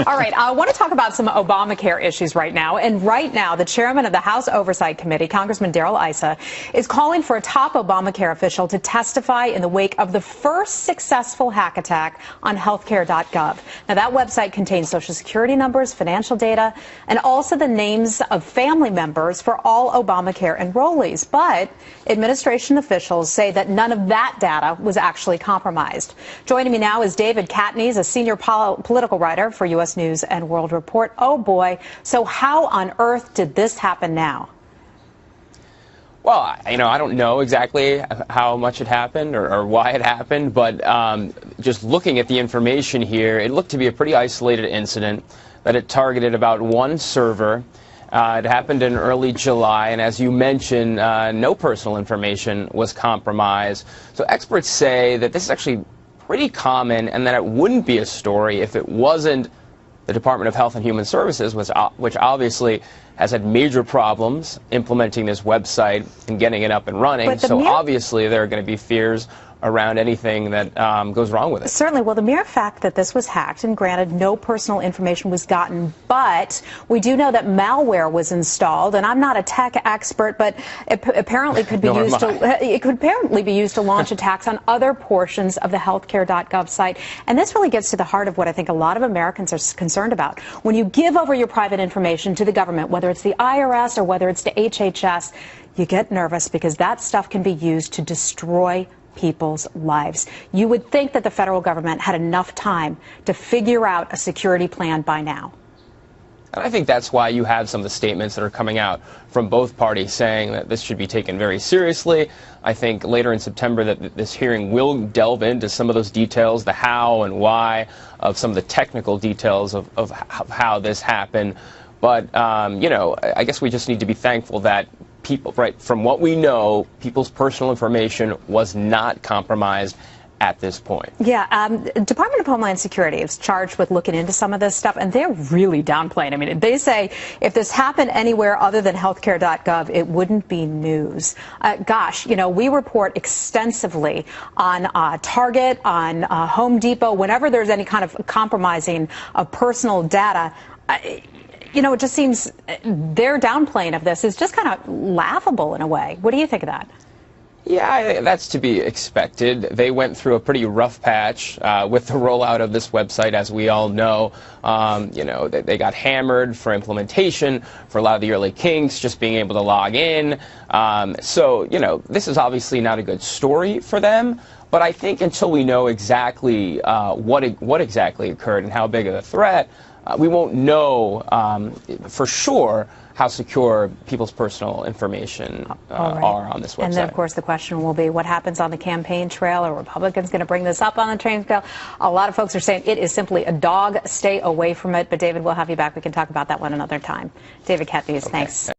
All right, I want to talk about some Obamacare issues right now. And right now, the chairman of the House Oversight Committee, Congressman Issa, is calling for a top Obamacare official to testify in the wake of the first successful hack attack on healthcare.gov. Now, that website contains Social Security numbers, financial data, and also the names of family members for all Obamacare enrollees. But administration officials say that none of that data was actually compromised. Joining me now is David Catanese, a senior political writer for U.S. News and World Report. Oh, boy. So how on earth did this happen now? Well, I don't know exactly how much it happened or why it happened, but just looking at the information here, it looked to be a pretty isolated incident, that it targeted about one server. It happened in early July, and as you mentioned, no personal information was compromised. So experts say that this is actually pretty common and that it wouldn't be a story if it wasn't the Department of Health and Human Services, which obviously has had major problems implementing this website and getting it up and running. So obviously there are going to be fears around anything that goes wrong with it. Certainly. Well, the mere fact that this was hacked, and granted, no personal information was gotten, but we do know that malware was installed, and I'm not a tech expert, but it apparently could be used to launch attacks on other portions of the healthcare.gov site. And this really gets to the heart of what I think a lot of Americans are concerned about. When you give over your private information to the government, whether it's the IRS or whether it's to HHS, you get nervous because that stuff can be used to destroy people's lives. You would think that the federal government had enough time to figure out a security plan by now. And I think that's why you have some of the statements that are coming out from both parties saying that this should be taken very seriously. I think later in September that this hearing will delve into some of those details, the how and why of some of the technical details of how this happened. But, I guess we just need to be thankful that people, right, from what we know, people's personal information was not compromised at this point. Yeah, Department of Homeland Security is charged with looking into some of this stuff, and they're really downplaying. I mean, they say if this happened anywhere other than healthcare.gov, it wouldn't be news. Gosh, we report extensively on Target, on Home Depot, whenever there's any kind of compromising of personal data. It just seems their downplaying of this is just kind of laughable in a way. What do you think of that? Yeah, that's to be expected. They went through a pretty rough patch with the rollout of this website, as we all know. They got hammered for implementation, for a lot of the early kinks, just being able to log in. This is obviously not a good story for them. But I think until we know exactly what exactly occurred and how big of a threat, we won't know for sure how secure people's personal information are on this website. And then, of course, the question will be what happens on the campaign trail. Are Republicans going to bring this up on the campaign trail? A lot of folks are saying it is simply a dog. Stay away from it. But, David, we'll have you back. We can talk about that one another time. David Catanese, thanks.